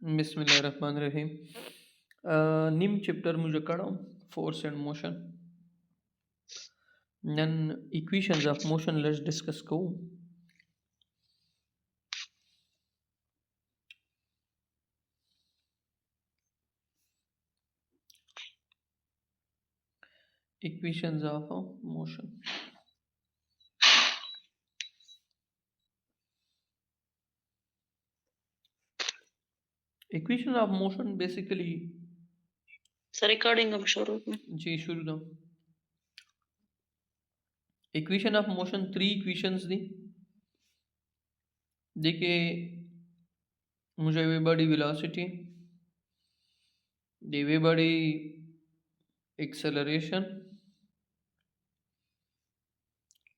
Bismillahirrahmanirrahim. Nim chapter मुझे करो force and motion. Then equations of motion let's discuss go. Equations of motion. Equation of motion basically sir recording अब शुरू में जी शुरू दो. Equation of motion three equations दी. देखिए मुझे वे बड़ी velocity, दी वे बड़ी acceleration,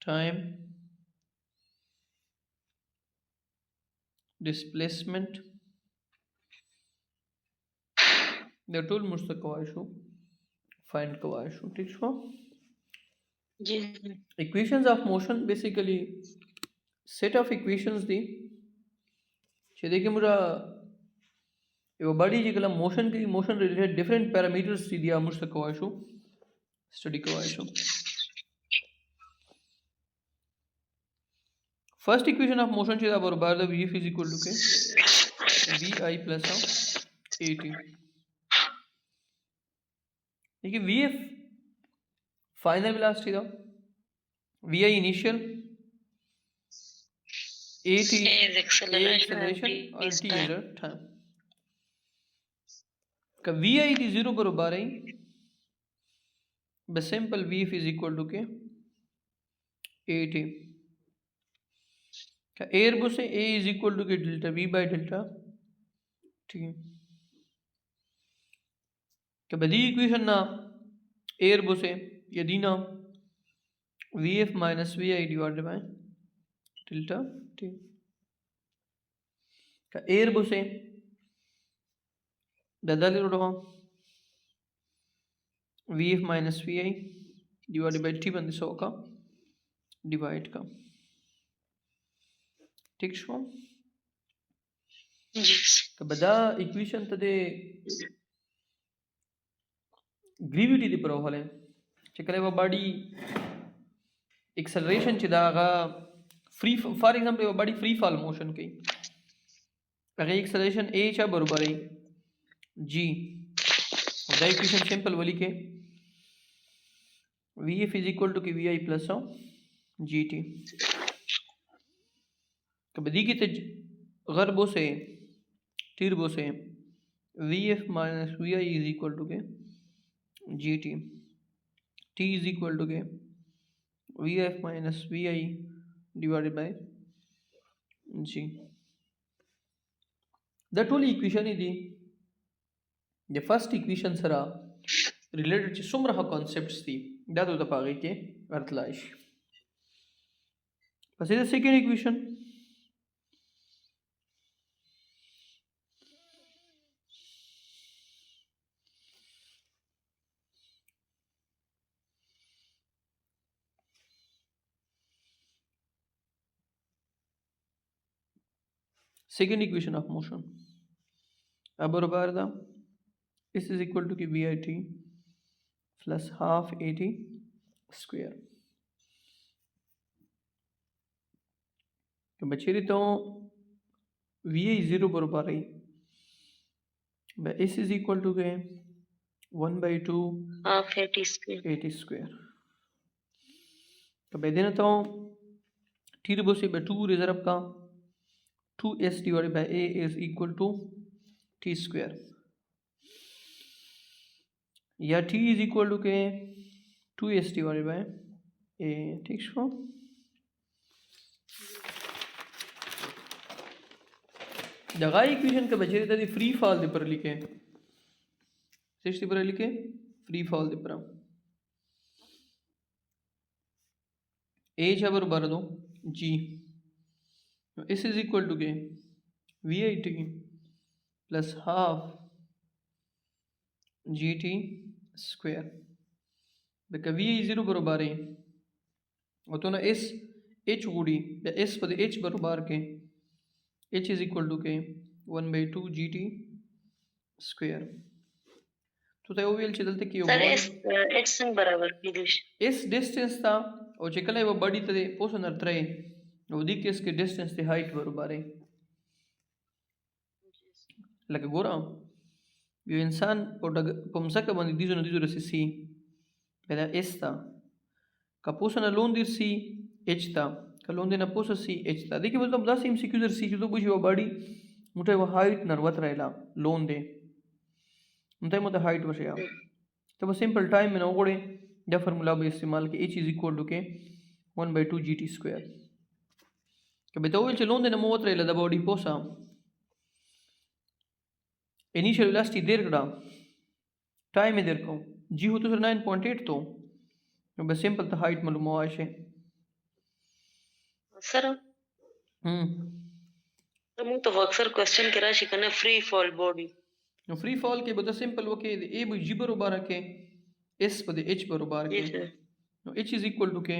time, displacement. The tool मुझसे कवायशु find कवायशु ठीक छो. जी Equations of motion basically set of equations दी. चे देखिए मुझा ये बड़ी जिगला motion की motion related different parameters दी दिया मुझसे कवायशु study कवायशु. First equation of motion चे दा बराबर दा Vf is equal to के Vi plus At. देखिए Vf final velocity दा Vi initial, At is acceleration and acceleration T और is T time. is time. का Vi दी 0 बराबर है बस simple Vf is equal to के At. का air बस A is equal to के delta V by delta T. का बदी equation ना air बस यदि ना Vf minus Vi divided by delta T. का air बस दादा ले रहा Vf minus Vi divided by T बंदी 100 का divide का ठीक शो. जी का बदा equation तदे gravity दी प्रभाव है चकले वो बड़ी acceleration चिदागा free for example वो बड़ी free fall motion की अगर acceleration a चा बराबर है g अब दा equation simple वाली के Vf is equal to के Vi plus gt. कबदी की तज गरबो से तिरबो से Vf minus Vi is equal to के gt. T is equal to के Vf minus Vi divided by g. That only equation is the first equation सरा related to सुमरहा concepts थी that was the पागे के अर्थलाइश. बस ये second equation. Second equation of motion. अब बराबर दा this is equal to कि Vit plus half At square. तो बचे तो Vi 0 बराबर है but S is equal to के 1 by 2 half at square. At square. तो बेदेना तो T बस से 2 रिजर्व का 2S divided by A is equal to T square. या T is equal to के 2S divided by A ठीक शो. जगह इक्वेशन का बचे रहता है फ्री फॉल दे पर लिखे 60 पर लिखे फ्री फॉल दे पर A छा बराबर दो G. S is equal to के Vit plus half GT square. देखा V 0 बराबर है और तो ना S H गुड़ी या S पर H बराबर के H is equal to के 1 by 2 GT स्क्वेअर तो ते ओवेल चे दलते कि सर बॉडी एक्स बराबर कीजिए इस डिस्टेंस था और जे कले वो बॉडी ते पोसनर त्रे वो दिख इसके डिस्टेंस ते हाइट बराबर है लगे गोरा यो इंसान pomsaka bandi diso resi si beda esta kapusa na londir si echta kalonde na posa si echta देखिए बोलता हम 10 एमसीक्यू जर सी तो बुझी वो बॉडी मुठे वो हाइट नरवत रहेला लोंदे मुठे मुठे हाइट वशया तो वो सिंपल टाइम में ना ओगोड़े या फार्मूला बे इस्तेमाल के h इज इक्वल टू के 1/2 gt स्क्वायर के बेतो विल लोंदे ना मोवत रहेला द बॉडी पोसा इनिशियल वेलोसिटी देर कड़ा टाइम इधर को जी हो तो सर 9.8 तो बस सिंपल तो हाइट मालूम हुआ है सर हम्म तो मुझे तो अक्सर क्वेश्चन करा शिकने free fall body free fall के बता सिंपल वो के ए बी जी बरोबर के एस पदे एच बरोबर जी के सर एच इज इक्वल टू के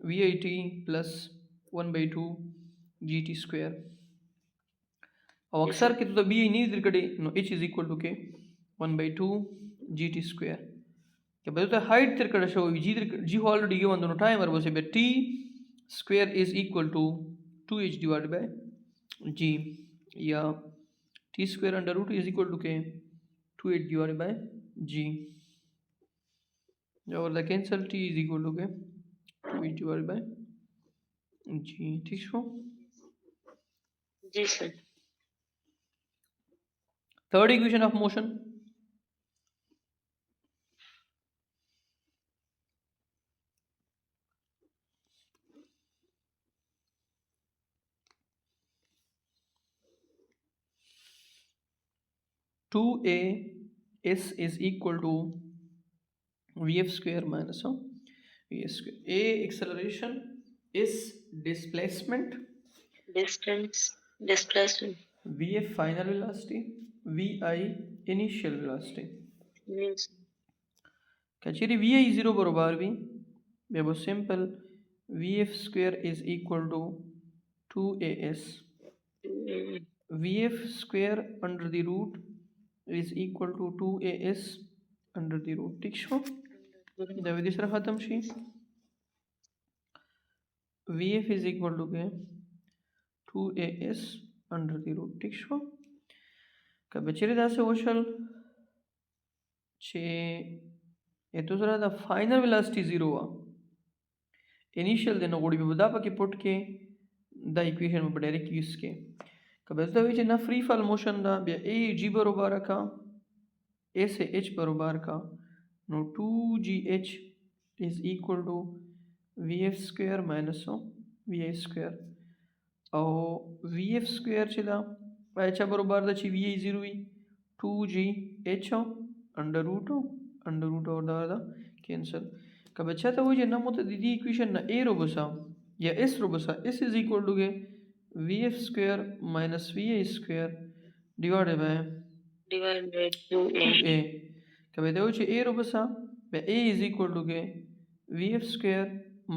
V I T plus 1/2 G T square और अक्सर के तो बी नहीं इधर कड़े no H is equal to के 1/2 जी टी स्क्वायर के बता हाइट तेरे कड़े शो जी ऑलरेडी गिवन दोनों टाइम और वो से बे T square is equal to 2h divided by G या t square under root is equal to k 2h divided by g और the cancel t is equal to k 2h divided by g ठीक है जी sir third equation of motion 2a s is equal to vf square minus vs square a acceleration is displacement distance displacement vf final velocity vi initial velocity means कचेरी vi 0 बरोबर भी वो simple vf square is equal to 2as vf square under the root is equal to 2as under the root ठीक show जब दूसरा खत्म she vf is equal to के 2as under the root ठीक शो का बचेरे दा से वशल छे ये तो जरा दा फाइनल वेलोसिटी 0 आ इनिशियल देना गोड़ी पे बदा पा के पुट के द इक्वेशन में डायरेक्ट यूज के कबस दा विच ना फ्री फॉल मोशन दा बे ए जी बरोबर का ए से एच बरोबर का नो 2gh is equal to vf square minus vi square और vf स्क्वायर चला अच्छा बरोबर दा ची vi 0 ही 2gh अंडर रूट और दा कैंसिल कब अच्छा तो वो जे ना मत दीदी इक्वेशन ना ए रोबसा या एस रोबसा एस इज इक्वल टू के vf square minus vi square divided by divide by 2a 2a कब देखो चे a रोबसा बे a इज इक्वल टू के vf square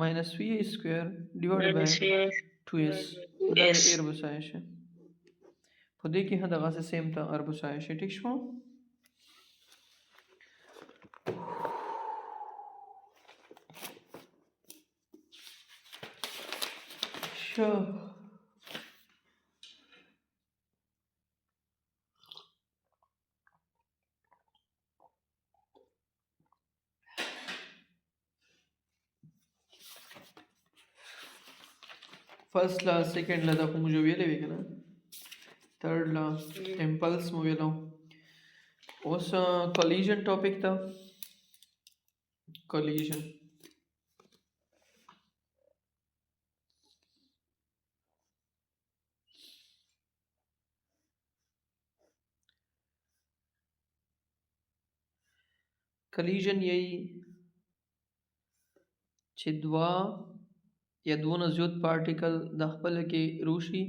minus vi square divided by minus V 2s दा a रोबसा है तो देखिए हाँ दगा से सेम था अरबसा है ठीक शो Sure. फर्स्ट ला सेकंड ला तक मुझे वेले भी करना थर्ड ला इम्पल्स मूवी ला उस कोलिजन टॉपिक था कोलिजन कोलिजन यही छिदवा या दोन ज्योत पार्टिकल दाखल के रूशी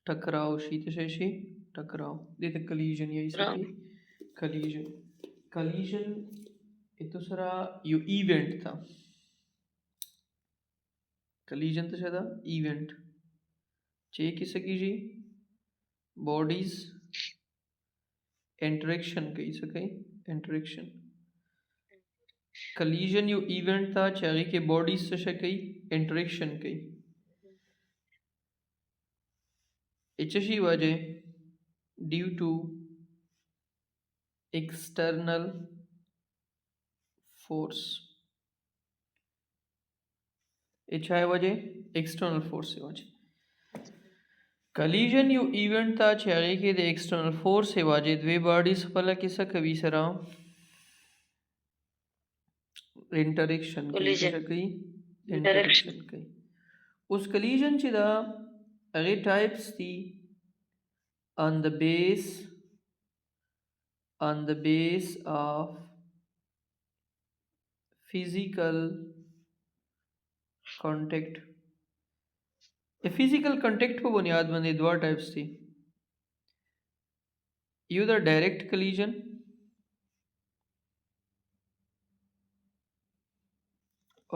टकराव शीतशेषी टकराव देते कोलिजन यही सकी कोलिजन दूसरा यू इवेंट था कोलिजन तो शायद इवेंट चे की सकी जी बॉडीज इंटरेक्शन कोई څه کوي interaction collision یو ایونٹ تا چې هغه کې باډیز څه کوي انټریکشن کوي څه شي وجه ډیو ټو external force چا وجه external force وجه collision یو ایونٹ تا چې هغه کې د external force وجه دوی باډیز خپل کې څه کوي سره interaction کوي interaction کوي اوس collision چې دا هغه ټایپس دي on the base of physical contact physical contact په بنیاد باندې دوه ټایپس دي یو دا direct collision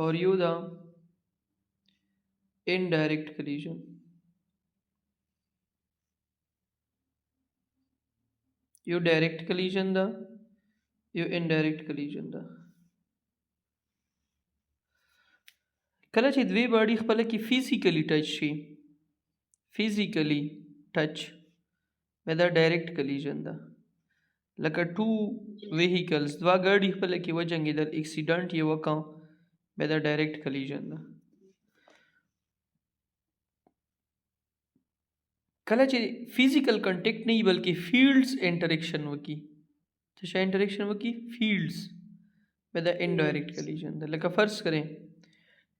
और you the indirect collision you direct collision दा you indirect collision दा کله چې دوی باډي خپل کې فزیکلی ټچ شي فزیکلی ټچ مې دا ډایرکټ کلیژن ده لکه ټو ویهیکلز دوا ګاډي خپل کې وجنګېدل اکسیډنټ یې وکړ مې دا ډایرکټ کلیژن ده کله چې فزیکل کنټیکټ نه بلکې فیلډز انټریکشن وکي څه شي انټریکشن وکي فیلډز مې دا انډایرکټ کلیژن ده لکه فرض کړئ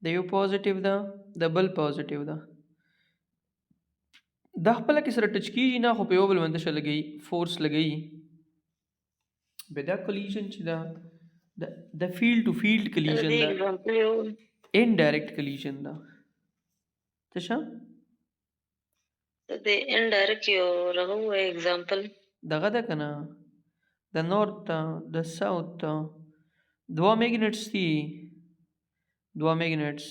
د یو پوزټیو ده د بل پوزټیو ده دا خپل کې سره ټچ کیږي نه خو په یو بل باندې څه لګي فورس لګي به دا کلیژن چې دا د فیلډ ټو فیلډ کلیژن ده انډایرکټ کلیژن ده څه شو د انډایرکټ یو راغو example دغه ده کنه د نورث ته د ساوث ته دوه میګنټس دي دوه میګنټس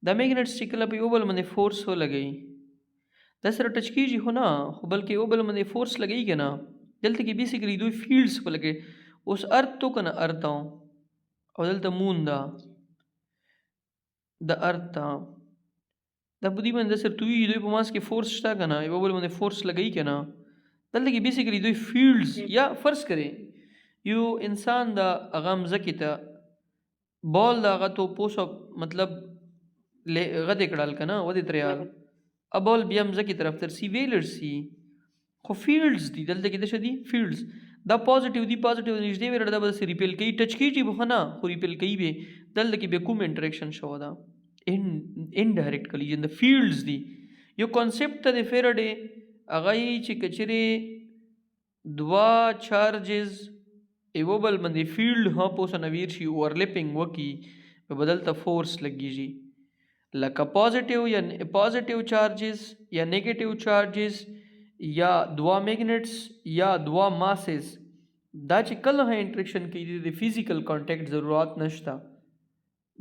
دا میګنټس چې کله په یو بل باندې فورس ولګي دا سره ټچ کیږي خو نه خو بلکې یو بل باندې فورس لګي کنه دلته کې بیسیکلی دوی فیلډز په لګي اوس ارث تو کنه ارث او دلته مون دا د ارث دا په دې باندې سره دوی په ماس کې فورس شته کنه یو بل باندې فورس لګي کنه دلته کې بیسیکلی دوی فیلډز یا فرض کړي یو انسان دا اغم زکیته بال دا غتو پوسو مطلب غد کړهل کنه ودی تریال ابول بیا مزکی طرف تر سی ویلر سی خو فیلډز دي دلته کې د شدي فیلډز دا پوزټیو دی پوزټیو نږدې ور دا به ریپیل کوي ټچ کیږي بخنه خو ریپیل کوي به دلته کې به کوم انټریکشن شو دا indirect collision the fields دی یو کانسپټ ته د فیرډې هغه چې کچره دوا چارجز ایو بل باندې فیلډ ها پوسه نویر شي اورلپینګ وکي په بدل ته فورس لګیږي لکه پوزټیو چارجز یا نیگیټیو چارجز یا دوا میګنټس یا دوا ماسز دا چې کله انټریکشن کوي د فزیکل کانټیکټ ضرورت نشته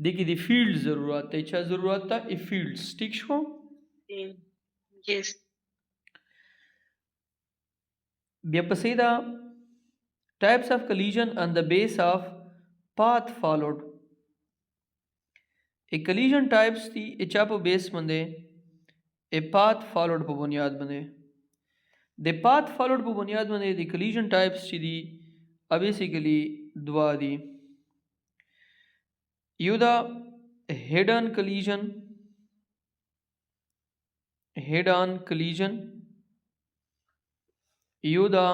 دیکھیں دی فیلڈ ضرورت ہے چا ضرورت تھا ای فیلڈز ٹھیک شو yes بیا پسې دا types of collision on the base of path followed a collision types دی چا په بیس باندې a path followed په بنیاد باندې the path followed په بنیاد باندې the collision types چې دی basically دوا دی یو دا head on collision یو دا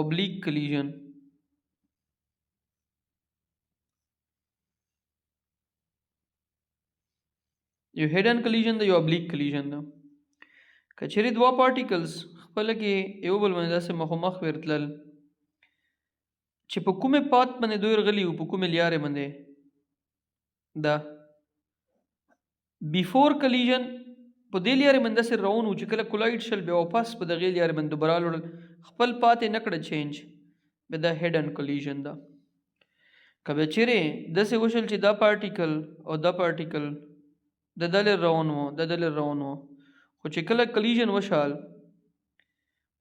oblique collision یو head on collision دا یو oblique collision دا کچری دوا پارټیکلز خپل کې یو بل باندې داسې مخامخ ورتلل چې په کومه پات باندې دوی رغلی او په کومه لیاره باندې دا بیفور کلیژن په دې لیاره باندې سره روان او چې کله کولایډ شل به واپس په دغه لیاره باندې دوباره لړ خپل پاتې نکړه چینج به دا هډ ان کلیژن دا کبه چیرې د څه وشل چې دا پارټیکل او دا پارټیکل د دل روان وو خو چې کله کلیژن وشال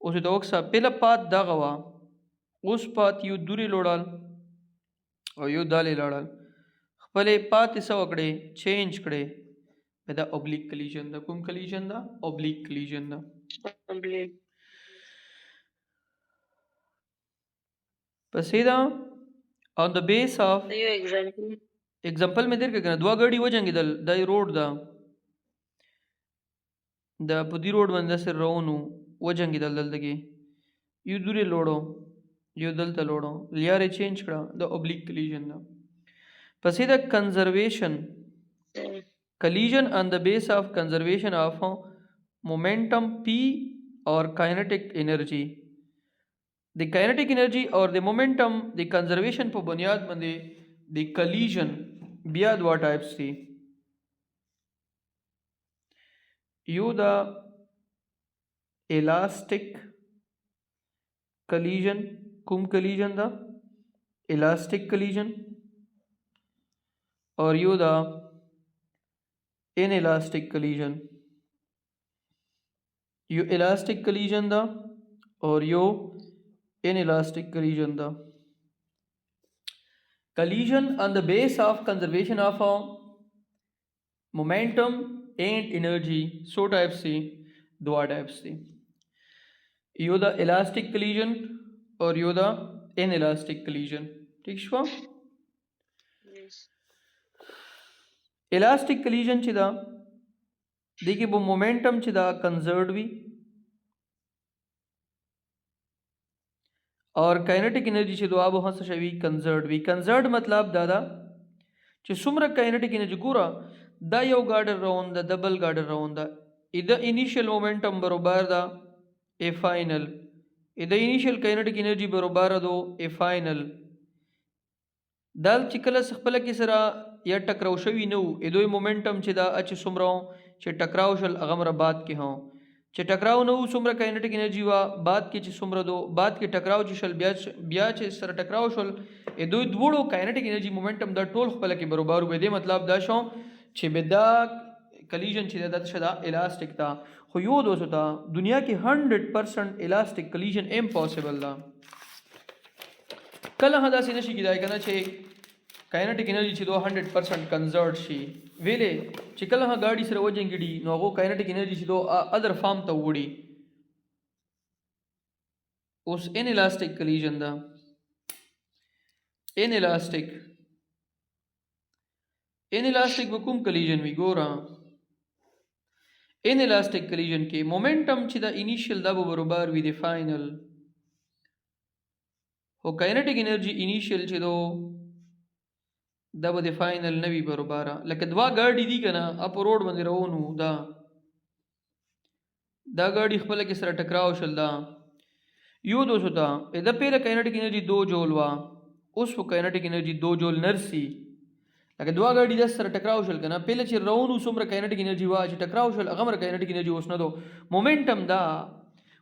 اوس ته وکسه پهله پات دغه وا اوس پات یو دوري لوړال او یو دالې لاړل خپلې پاتې څه وکړې چینج کړې دا اوبلیک کلیژن دا کوم کلیژن دا اوبلیک کلیژن دا Oblique. پسې دا on the base of So your example. Example में देर के کنه دوا ګاډي وجنګیدل د روډ دا د پدی روډ باندې سر روانو وجنګیدل دلته یو دوری لوړو یو دلته لوړو لیاره چینج کړه د اوبلیک کلیژن دا پسې دا کنزرویشن collision on the base of conservation of momentum p or kinetic energy the kinetic energy or the momentum the conservation په بنیاد باندې the collision بیا دوا ټایپس دي یو دا elastic collision کوم collision دا elastic collision اور یو دا inelastic collision یو elastic collision دا اور یو inelastic collision دا collision on the base of conservation of momentum and energy so type C دوا types थी यो the elastic collision और यो the inelastic collision ठीक शवा Yes. elastic collision ची दा देखिए वो momentum ची दा conserved भी और काइनेटिक एनर्जी ची दो आबो हंस शवी conserved भी conserved मतलब दादा چې څومره کاینټیک انرژي ګوره دا یو ګاډر روان ده د بل ګاډر روان ده د انیشیل مومنټم برابر ده ا فاینل د انیشیل کاینټیک انرژي برابر ده ا فاینل دال چې کله خپل کې سره یا ټکراو شوی نو ا دوی مومنټم چې دا اچ څومره چې ټکراو شل هغه مر بعد کې هو چې ټکراو نو څومره کاینټیک انرژي وا بعد کې چې څومره دو بعد کې ټکراو چې شل بیا چې سره ټکراو شل ا دوی دوړو کاینټیک انرژي مومنټم دا ټول خپل کې برابر وي دې مطلب دا شو چې بدا کلیژن چې دا شدا الاستیک تا خو یو دوسو تا دنیا کې 100% الاستیک کلیژن امپوسیبل دا کله هدا سینه شي کیدای کنه چې کاینټیک انرژي چې 100% کنزروډ شي ویلې چې کله هغه ګاډي سره وجنګړي نو هغه کاینټیک انرژي چې ادر فارم ته وړي اوس ان الاستیک کلیژن دا inelastic وکوم کلیژن وی ګورا inelastic کلیژن کې مومنټم چې دا انیشیل دا برابر وي د فائنل او کاینټیک انرژي انیشیل چې دو دا به د فائنل نوی برابر لکه دوا ګاډي دي کنه اپ روډ باندې روانو دا ګاډي خپل کې سره ټکراو شل دا یو دوسو تا دا پیره کاینټیک انرژي 2 جول وا اوس په کاینټیک انرژي 2 جول نرسي لکه دوا ګاډي د سره ټکراو شل کنه پهله چې روانو څومره کاینټیک انرژي وا چې ټکراو شل هغه مر کاینټیک انرژي اوس نه دو مومنټم دا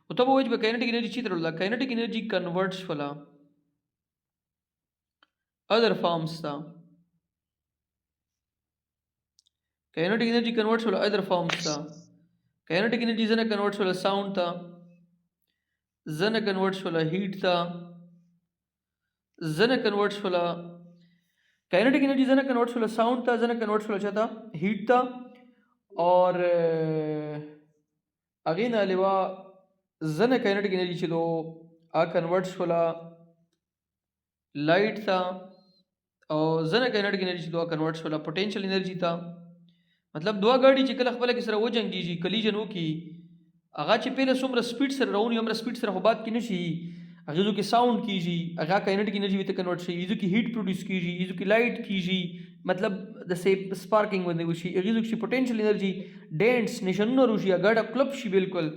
او ته وایي په کاینټیک انرژي چې ترلا کاینټیک انرژي کنورټس فلا other forms تا kinetic energy converts to other forms ta kinetic energy zana converts to sound ta zana converts to heat ta zana converts to kinetic energy zana converts to sound ta zana converts to chata heat ta और again अलावा zana kinetic energy چې دو a converts to light ta और zana kinetic energy چې دو converts to potential energy ta مطلب دوا ګاډي چې کله خپل کې سره وجنګيږي کلیژن وکي هغه چې پهله څومره سپیډ سره رواني همره سپیډ سره هوبات کې نشي هغه جو کې ساوند کیږي هغه کاینټیک انرژي وته کنورټ شي یزو کې هیټ پروډوس کیږي یزو کې لایټ کیږي مطلب د سي سپارکینګ باندې وشي هغه جو کې پوتنشل انرژي ډینس نشنو روشي ګاډه کلب شي بالکل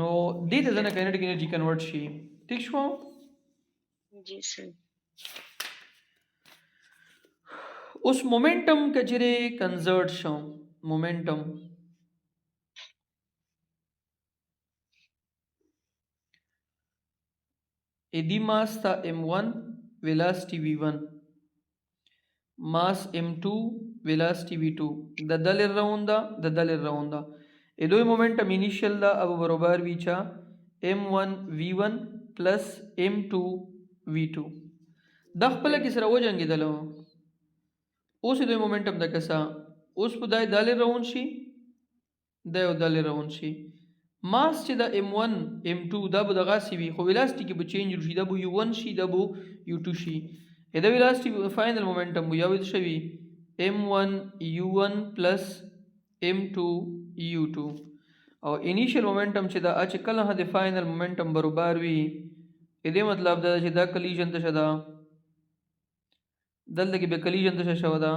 نو دې ته ځنه کاینټیک انرژي کنورټ شي ٹھیک شو ji sir उस momentum कचरे कंजर्ट show momentum यदि मास था m1 velocity v1 मास m2 velocity v2 ददल राउंडा ये दो momentum initial दा अब बरोबर बीचा m1 v1 plus m2 v2 دا خپل کې سره وجنګیدل اوس د مومنټم د کسا اوس په دای دالې روان شي دا یو دالې روان شي ماس چې دا m1 m2 دا به دغه سی وي خو ویلاسټي کې به چینج شي دا به u1 شي دا به u2 شي دا ویلاسټي فائنل مومنټم به یو شوی m1 u1 plus m2 u2 او انیشل مومنټم چې دا چې کله د فائنل مومنټم برابر وي دې مطلب دا چې دا کلیژن ته شدا دلته کې به کلیژن ته شو دا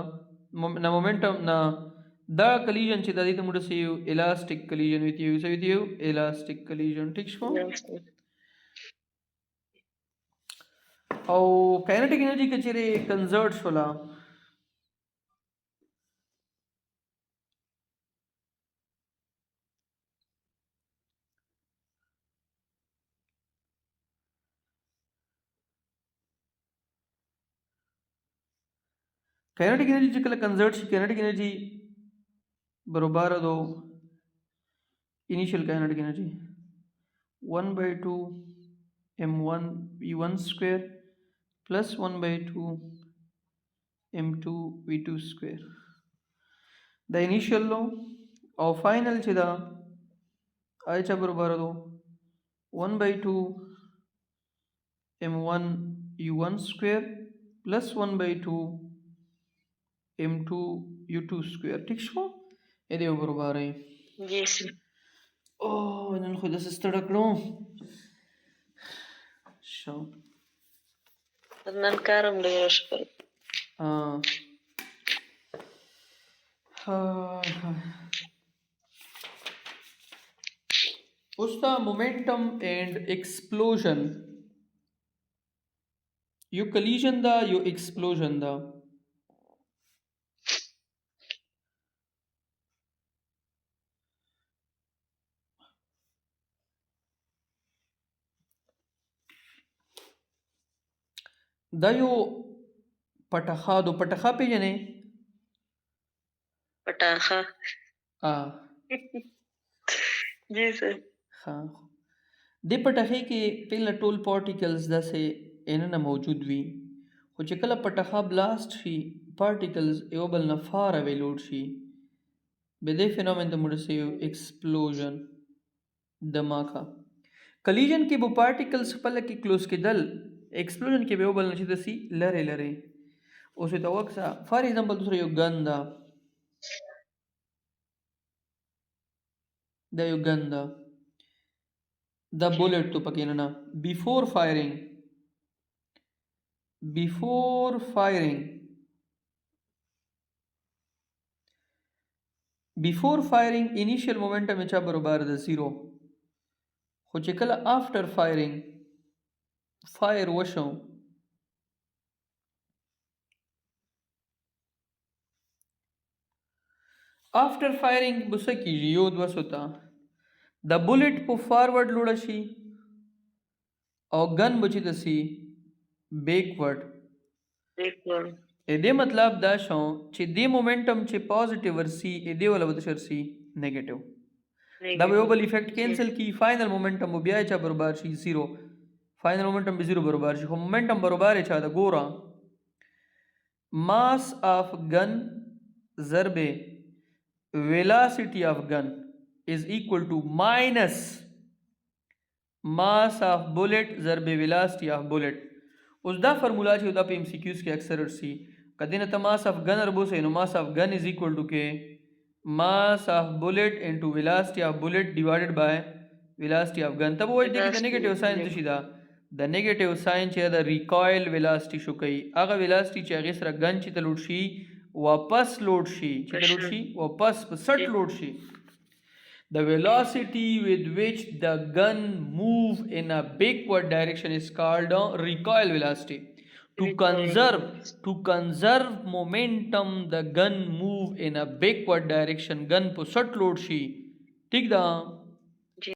نه مومنټم نه دا کلیژن چې د دې ته موږ سیو الاسټیک کلیژن ویته یو سوي دیو الاسټیک کلیژن ٹھیک شو او کائنټیک انرژي کې چیرې کنزرټ شولا کائنټیک انرژي چې کله کنزرټ شي کائنټیک انرژي برابر دو initial kinetic energy 1/2 m1 v1 square plus 1/2 m2 v2 square the initial law or final چې دا آیچا برابر دو 1/2 m1 u1 square plus 1/2 m2 u2 square ٹھیک شو اې دی برابر ہے جی سر او نن خو د ستړه کړو شو نن کارم ډیر شکر اوس دا مومنټم اینڈ ایکسپلوژن یو کلیژن دا یو ایکسپلوژن دا دا یو پټخا دو پټخا پیژنې پټاخه جی سر ها د پټخې کې پیل ټول پارټیکلز داسې اننه موجود وي خو چې کله پټخا بلاست شي پارټیکلز یو بل نه فار اوی لوډ شي به دې فینومین ته موږ سیو ایکسپلوژن دماغه کلیژن کې به پارټیکلز خپل کې کلوز کېدل ایکسپلوژن کې به یو بل نشي دسي لره لره اوس ته وکسا فار ایگزامپل دوسرا یو ګن دا یو ګن دا بولټ تو پکې نه بیفور فایرینګ انیشل مومنټم چا برابر ده 0 خو چې کله افټر فایرینګ فایر وشو after firing بس کیږي یو د وسوتا د بولټ په فارورډ لوړ شي او ګن بچی دسی بیکورډ دې مطلب دا شو چې دې مومنټم چې پوزټیو ورسی دې ول ود شرسي نیگیټیو دا یو بل افیکټ کینسل کی فائنل مومنټم بیا چا برابر شي 0 فائنل مومنٹم بھی 0 برابر شي خو مومنٹم برابر چا دا ګورا ماس اف گن ضرب velocity of gun is equal to minus mass of bullet ضرب velocity of bullet اوس دا فرمولا چې دا په MCQs کې اکثر ورسي کدی نه mass of gun وربو سه نو mass of gun is equal to k mass of bullet into velocity of bullet divided by velocity of gun تب وای دی چې نیگیټیو ساين شي دا د نیگیټیو ساين چې دا ریکوایل ویلاسټي شو کوي هغه ویلاسټي چې هغه سره ګن چې تلوډ شي واپس لوډ شي چې تلوډ شي واپس په سټ لوډ شي the velocity with which the gun move in a backward direction is called recoil velocity to conserve momentum the gun move in a backward direction gun په سټ لوډ شي ٹھیک ده